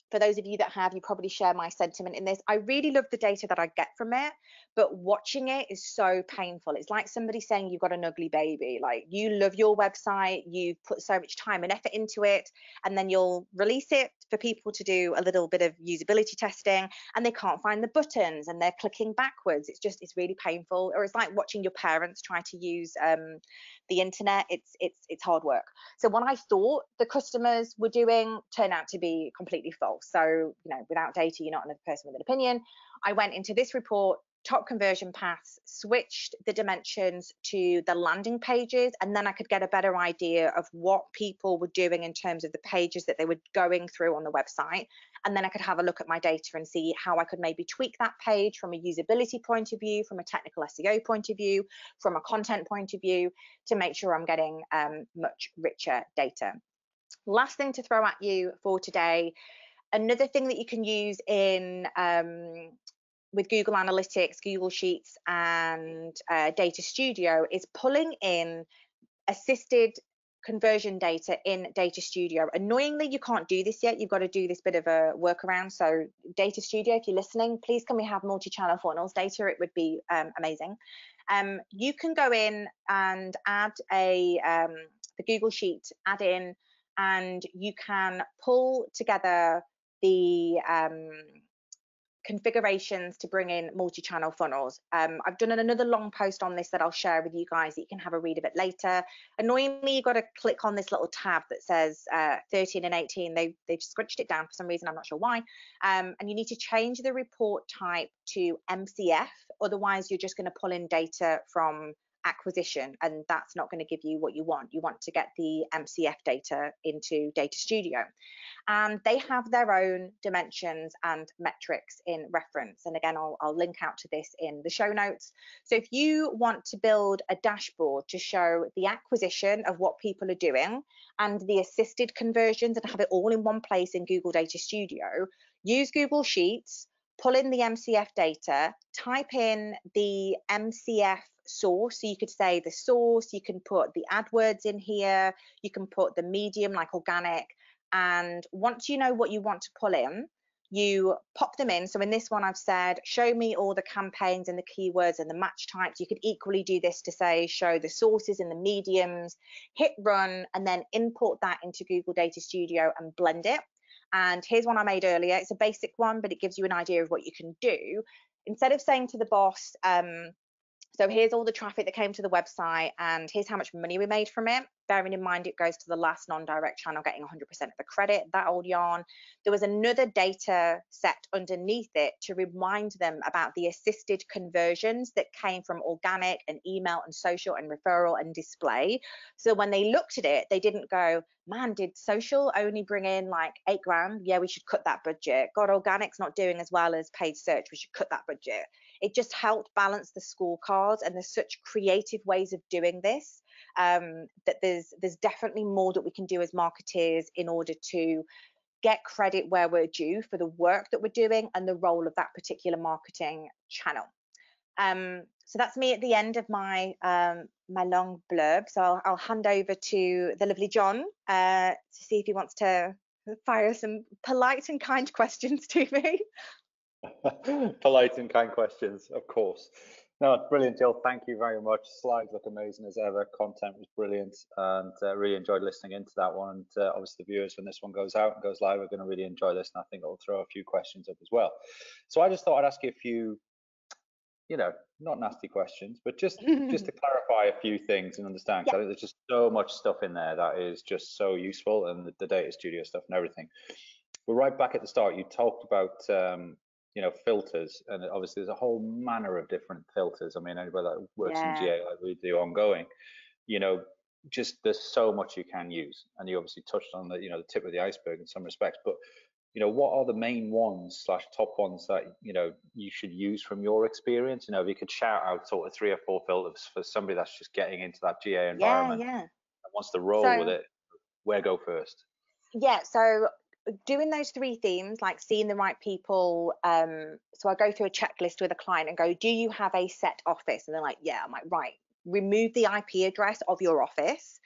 B: for those of you that have, you probably share my sentiment in this. I really love the data that I get from it, but watching it is so painful. It's like somebody saying you've got an ugly baby. Like, you love your website, you've put so much time and effort into it, and then you'll release it for people to do a little bit of usability testing, and they can't find the buttons and they're clicking backwards. It's really painful. Or it's like watching your parents try to use the internet. It's hard work. So what I thought the customers were doing turned out to be completely false. So, without data, you're not another person with an opinion. I went into this report, top conversion paths, switched the dimensions to the landing pages, and then I could get a better idea of what people were doing in terms of the pages that they were going through on the website. And then I could have a look at my data and see how I could maybe tweak that page from a usability point of view, from a technical SEO point of view, from a content point of view, to make sure I'm getting much richer data. Last thing to throw at you for today, another thing that you can use in with Google Analytics, Google Sheets, and Data Studio is pulling in assisted conversion data in Data Studio. Annoyingly, you can't do this yet. You've got to do this bit of a workaround. So Data Studio, if you're listening, please can we have multi-channel funnels data? It would be amazing. You can go in and add the Google Sheet add-in, and you can pull together the configurations to bring in multi-channel funnels. I've done another long post on this that I'll share with you guys that you can have a read of it later. Annoyingly, you've got to click on this little tab that says 13 and 18. They've scrunched it down for some reason, I'm not sure why. And you need to change the report type to MCF, otherwise you're just going to pull in data from acquisition, and that's not going to give you what you want. You want to get the MCF data into Data Studio, and they have their own dimensions and metrics in reference. And again, I'll link out to this in the show notes. So if you want to build a dashboard to show the acquisition of what people are doing and the assisted conversions and have it all in one place in Google Data Studio, use Google Sheets, pull in the MCF data, type in the MCF source. So you could say the source, you can put the AdWords in here, you can put the medium like organic, and once you know what you want to pull in, you pop them in. So in this one I've said show me all the campaigns and the keywords and the match types. You could equally do this to say show the sources and the mediums, hit run, and then import that into Google Data Studio and blend it. And here's one I made earlier. It's a basic one, but it gives you an idea of what you can do. Instead of saying to the boss, so here's all the traffic that came to the website and here's how much money we made from it, bearing in mind it goes to the last non-direct channel getting 100% of the credit, that old yarn. There was another data set underneath it to remind them about the assisted conversions that came from organic and email and social and referral and display. So when they looked at it, they didn't go, man, did social only bring in like 8 grand? Yeah, we should cut that budget. God, organic's not doing as well as paid search. We should cut that budget. It just helped balance the scorecards, and there's such creative ways of doing this that there's definitely more that we can do as marketers in order to get credit where we're due for the work that we're doing and the role of that particular marketing channel. So that's me at the end of my my long blurb. So I'll hand over to the lovely John to see if he wants to fire some polite and kind questions to me.
A: Polite and kind questions, of course. No, brilliant, Jill. Thank you very much. Slides look amazing as ever. Content was brilliant, and really enjoyed listening into that one. And obviously, the viewers, when this one goes out and goes live, are going to really enjoy this. And I think it'll throw a few questions up as well. So I just thought I'd ask you a few, you know, not nasty questions, but just to clarify a few things and understand. Because I think there's just so much stuff in there that is just so useful, and the Data Studio stuff and everything. But right back at the start, you talked about you know, filters, and obviously there's a whole manner of different filters. I mean, anybody that works in GA like we do ongoing, you know, just there's so much you can use, and you obviously touched on the, you know, the tip of the iceberg in some respects. But you know, what are the main ones / top ones that, you know, you should use from your experience? You know, if you could shout out sort of 3 or 4 filters for somebody that's just getting into that GA environment and wants to roll with it, where go first?
B: So doing those 3 themes, like seeing the right people, so I go through a checklist with a client and go, do you have a set office? And they're like, yeah. I'm like, right, remove the IP address of your office,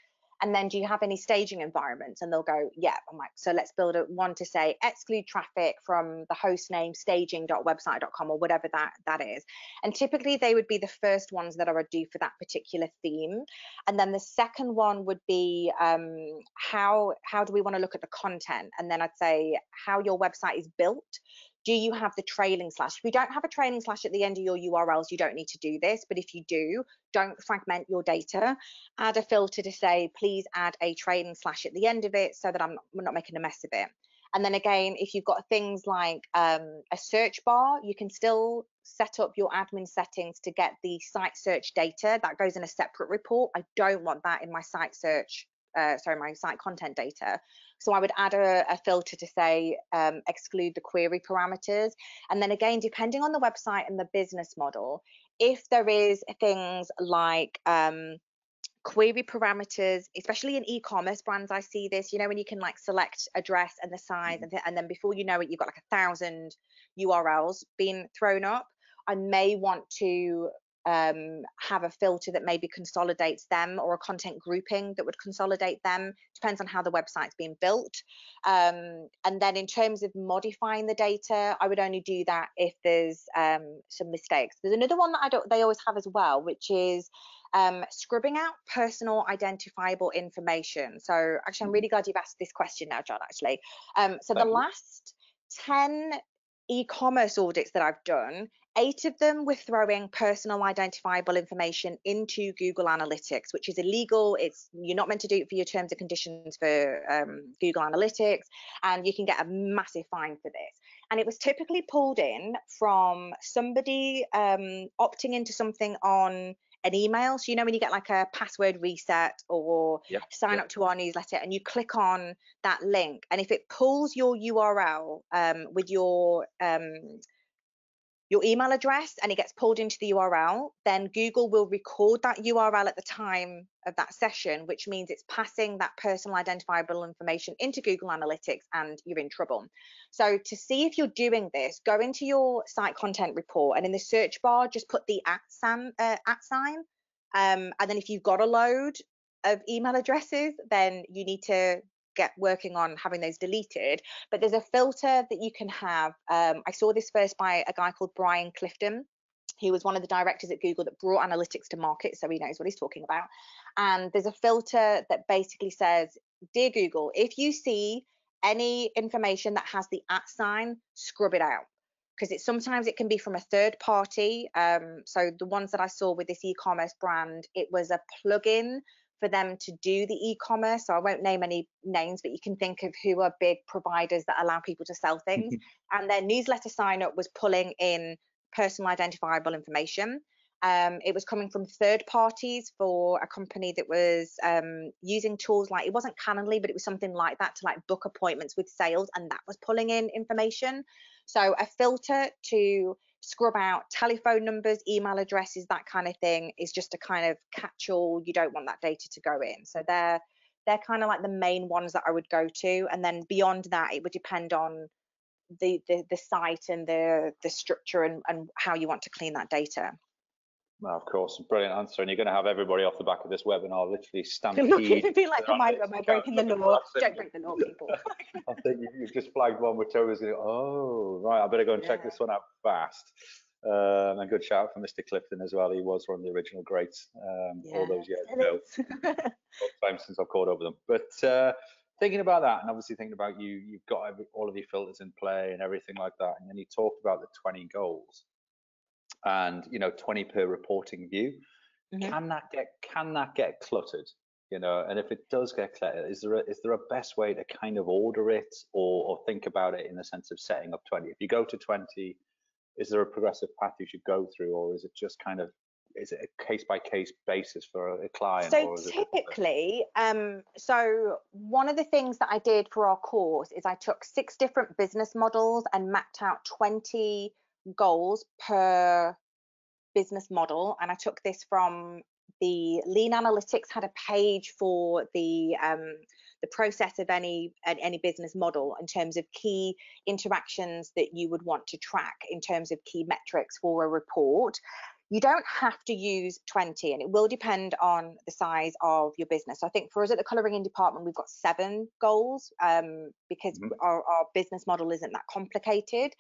B: and then do you have any staging environments? And they'll go, yeah. I'm like, so let's build one to say exclude traffic from the host name staging.website.com or whatever that is. And typically they would be the first ones that I would do for that particular theme. And then the second one would be how do we want to look at the content? And then I'd say how your website is built. Do you have the trailing slash? If you don't have a trailing slash at the end of your URLs, you don't need to do this. But if you do, don't fragment your data. Add a filter to say, please add a trailing slash at the end of it so that we're not making a mess of it. And then again, if you've got things like a search bar, you can still set up your admin settings to get the site search data. That goes in a separate report. I don't want that in my site search, my site content data. So I would add a filter to say exclude the query parameters. And then again, depending on the website and the business model, if there is things like query parameters, especially in e-commerce brands, I see this, you know, when you can like select address and the size, and then before you know it, you've got like 1,000 URLs being thrown up. I may want to have a filter that maybe consolidates them, or a content grouping that would consolidate them. Depends on how the website's being built. And then in terms of modifying the data, I would only do that if there's some mistakes. There's another one that they always have as well, which is scrubbing out personal identifiable information. So actually, I'm really glad you've asked this question now, John, actually. So the last 10 e-commerce audits that I've done, 8 of them were throwing personal identifiable information into Google Analytics, which is illegal. You're not meant to do it for your terms and conditions for Google Analytics, and you can get a massive fine for this. And it was typically pulled in from somebody opting into something on an email. So, you know, when you get like a password reset or sign up to our newsletter, and you click on that link, and if it pulls your URL with your email address, and it gets pulled into the URL, then Google will record that URL at the time of that session, which means it's passing that personal identifiable information into Google Analytics, and you're in trouble. So to see if you're doing this, go into your site content report, and in the search bar, just put the @ sign. And then if you've got a load of email addresses, then you need to get working on having those deleted. But there's a filter that you can have. I saw this first by a guy called Brian Clifton. He was one of the directors at Google that brought analytics to market, so he knows what he's talking about. And there's a filter that basically says, dear Google, if you see any information that has the @ sign, scrub it out. Because sometimes it can be from a third party. So the ones that I saw with this e-commerce brand, it was a plugin for them to do the e-commerce. So I won't name any names, but you can think of who are big providers that allow people to sell things. And their newsletter sign up was pulling in personal identifiable information. It was coming from third parties for a company that was using tools like, it wasn't Calendly, but it was something like that to like book appointments with sales, and that was pulling in information. So a filter to scrub out telephone numbers, email addresses, that kind of thing is just a kind of catch-all. You don't want that data to go in. So they're kind of like the main ones that I would go to, and then beyond that, it would depend on the site and the structure and how you want to clean that data.
A: Well, of course, brilliant answer. And you're going to have everybody off the back of this webinar literally stampede.
B: Look, it'd be like, am I breaking the law? Don't break the law, people.
A: I think you've just flagged one which I was going, oh, right, I better go and check this one out fast. And good shout out for Mr. Clifton as well. He was one of the original greats all those years ago. Time since I've caught up with them. But thinking about that, and obviously thinking about you've got all of your filters in play and everything like that. And then you talked about the 20 goals. And 20 per reporting view. Can that get cluttered? And if it does get cluttered, is there a best way to kind of order it or think about it in the sense of setting up 20? If you go to 20, is there a progressive path you should go through, or is it just kind of, is it a case by case basis for a client?
B: So typically, so one of the things that I did for our course is I took 6 different business models and mapped out 20 goals per business model, and I took this from the Lean Analytics had a page for the process of any business model in terms of key interactions that you would want to track in terms of key metrics for a report. You don't have to use 20, and it will depend on the size of your business. So I think for us at the colouring in department, we've got 7 goals because our business model isn't that complicated.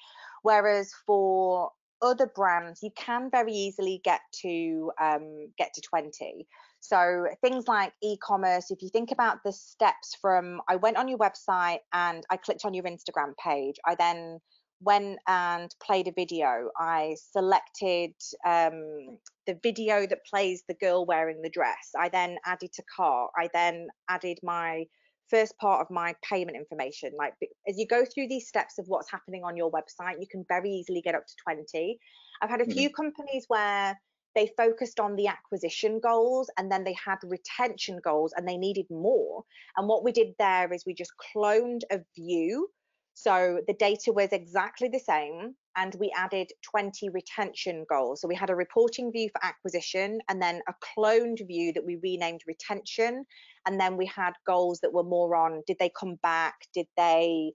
B: Whereas for other brands, you can very easily get to 20. So things like e-commerce, if you think about the steps from, I went on your website and I clicked on your Instagram page. I then went and played a video. I selected the video that plays the girl wearing the dress. I then added to cart. I then added my first part of my payment information. Like, as you go through these steps of what's happening on your website, you can very easily get up to 20. I've had a few companies where they focused on the acquisition goals and then they had retention goals and they needed more. And what we did there is we just cloned a view. So the data was exactly the same and we added 20 retention goals. So we had a reporting view for acquisition and then a cloned view that we renamed retention. And then we had goals that were more on, did they come back? Did they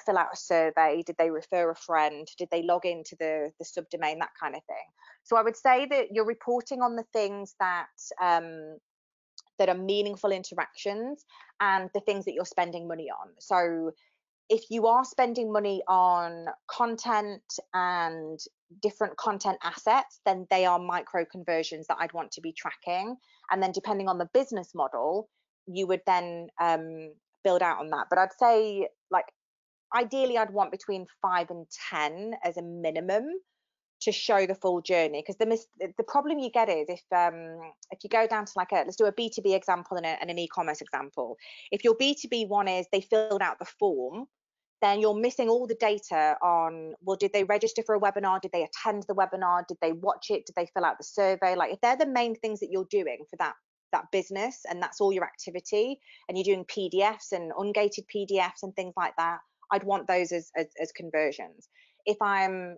B: fill out a survey? Did they refer a friend? Did they log into the subdomain? That kind of thing. So I would say that you're reporting on the things that that are meaningful interactions and the things that you're spending money on. So if you are spending money on content and different content assets, then they are micro conversions that I'd want to be tracking. And then depending on the business model, you would then build out on that. But I'd say, like, ideally I'd want between 5 and 10 as a minimum to show the full journey, because the problem you get is if you go down to like let's do a B2B example and an e-commerce example. If your B2B one is they filled out the form, then you're missing all the data on, well, did they register for a webinar? Did they attend the webinar? Did they watch it? Did they fill out the survey? Like, if they're the main things that you're doing for that business and that's all your activity, and you're doing PDFs and ungated PDFs and things like that, I'd want those as conversions. If I'm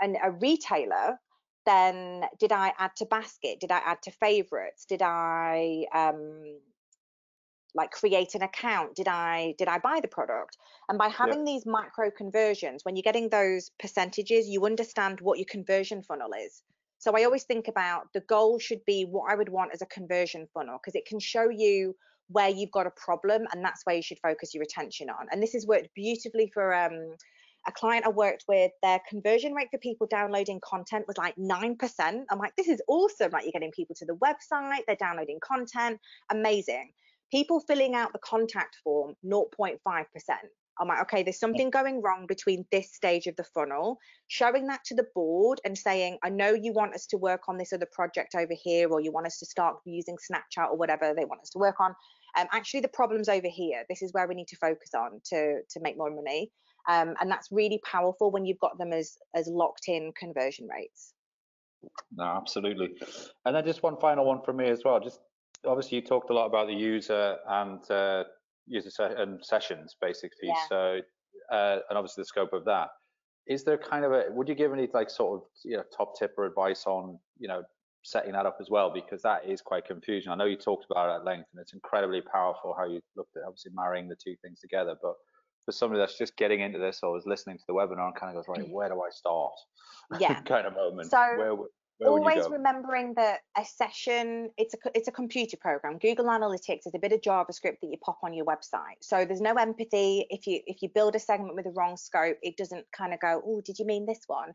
B: a retailer, then did I add to basket? Did I add to favorites? Did I like create an account? Did I buy the product? And by having these micro conversions, when you're getting those percentages, you understand what your conversion funnel is. So I always think about the goal should be what I would want as a conversion funnel, because it can show you where you've got a problem, and that's where you should focus your attention on. And this has worked beautifully for a client I worked with. Their conversion rate for people downloading content was like 9%. I'm like, this is awesome. Like, you're getting people to the website, they're downloading content, amazing. People filling out the contact form, 0.5%. I'm like, okay, there's something going wrong between this stage of the funnel. Showing that to the board and saying, I know you want us to work on this other project over here, or you want us to start using Snapchat or whatever they want us to work on. Actually, the problem's over here. This is where we need to focus on to make more money. And that's really powerful when you've got them as locked in conversion rates.
A: No, absolutely. And then just one final one from me as well. Just obviously you talked a lot about the user and sessions basically.
B: Yeah.
A: So and obviously the scope of that. Is there kind of would you give any like sort of top tip or advice on setting that up as well, because that is quite confusing. I know you talked about it at length and it's incredibly powerful how you looked at obviously marrying the two things together, but for somebody that's just getting into this or is listening to the webinar and kind of goes, right, where do I start?
B: Yeah.
A: kind of moment.
B: So
A: where
B: always remembering that a session, it's a computer program. Google Analytics is a bit of JavaScript that you pop on your website. So there's no empathy. If you build a segment with the wrong scope, it doesn't kind of go, oh, did you mean this one?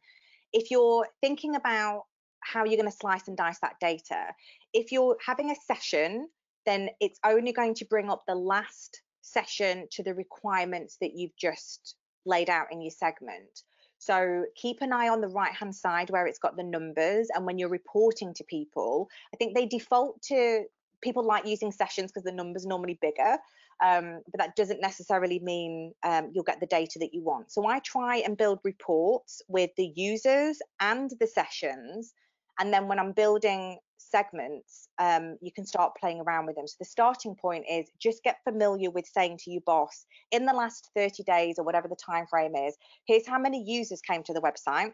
B: If you're thinking about how you're going to slice and dice that data, if you're having a session, then it's only going to bring up the last session to the requirements that you've just laid out in your segment. So keep an eye on the right hand side where it's got the numbers, and when you're reporting to people, I think they default to, people like using sessions because the numbers are normally bigger, but that doesn't necessarily mean you'll get the data that you want. So I try and build reports with the users and the sessions, and then when I'm building segments, you can start playing around with them. So the starting point is just get familiar with saying to your boss, in the last 30 days or whatever the time frame is, here's how many users came to the website,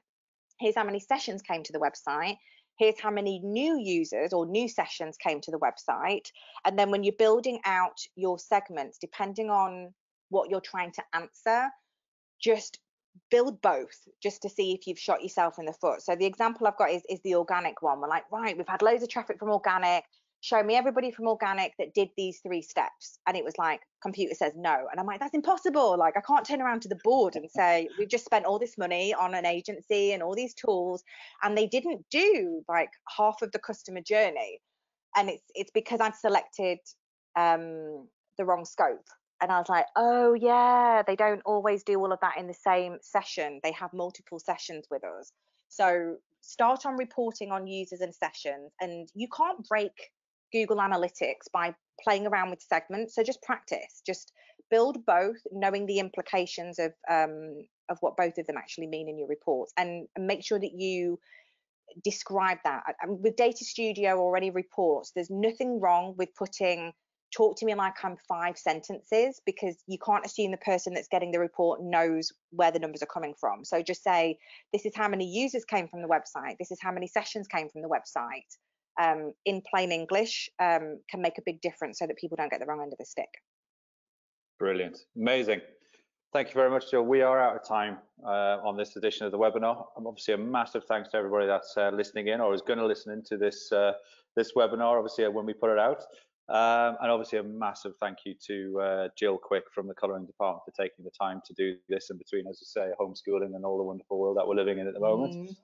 B: here's how many sessions came to the website, here's how many new users or new sessions came to the website. And then when you're building out your segments, depending on what you're trying to answer, just build both just to see if you've shot yourself in the foot. So the example I've got is the organic one. We're like, right, we've had loads of traffic from organic. Show me everybody from organic that did these 3 steps. And it was like, computer says no. And I'm like, that's impossible. Like, I can't turn around to the board and say, we've just spent all this money on an agency and all these tools, and they didn't do like half of the customer journey. And it's because I'd selected the wrong scope. And I was like, oh yeah, they don't always do all of that in the same session. They have multiple sessions with us. So start on reporting on users and sessions. And you can't break Google Analytics by playing around with segments. So just practice, just build both, knowing the implications of what both of them actually mean in your reports, and make sure that you describe that. With Data Studio or any reports, there's nothing wrong with putting talk to me like I'm 5 sentences, because you can't assume the person that's getting the report knows where the numbers are coming from. So just say, this is how many users came from the website, this is how many sessions came from the website. In plain English can make a big difference so that people don't get the wrong end of the stick.
A: Brilliant, amazing. Thank you very much, Jill. We are out of time on this edition of the webinar. Obviously, a massive thanks to everybody that's listening in or is going to listen into this this webinar, obviously, when we put it out. And obviously, a massive thank you to Jill Quick from the colouring department for taking the time to do this in between, as I say, homeschooling and all the wonderful world that we're living in at the moment.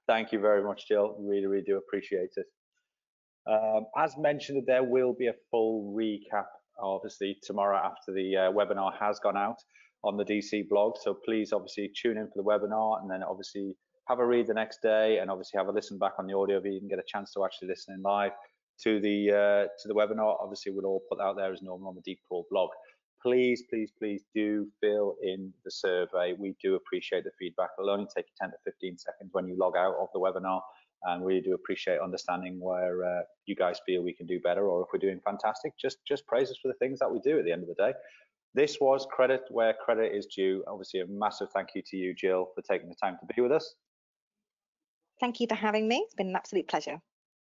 A: Thank you very much, Jill. Really, really do appreciate it. As mentioned, there will be a full recap, obviously, tomorrow after the webinar has gone out on the DC blog. So please, obviously, tune in for the webinar, and then obviously have a read the next day, and obviously have a listen back on the audio if you can get a chance to actually listen in live to the webinar. Obviously, we'll all put out there as normal on the Deep Crawl blog. Please, please, please do fill in the survey. We do appreciate the feedback. It'll only take 10 to 15 seconds when you log out of the webinar, and we do appreciate understanding where you guys feel we can do better, or if we're doing fantastic, just praise us for the things that we do at the end of the day. This was Credit Where Credit Is Due. Obviously, a massive thank you to you, Jill, for taking the time to be with us.
B: Thank you for having me. It's been an absolute pleasure.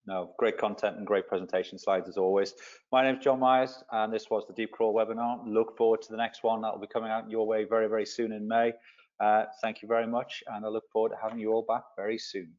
A: No, great content and great presentation slides as always. My name is John Myers, and this was the Deep Crawl webinar. Look forward to the next one. That will be coming out your way very, very soon in May. Thank you very much, and I look forward to having you all back very soon.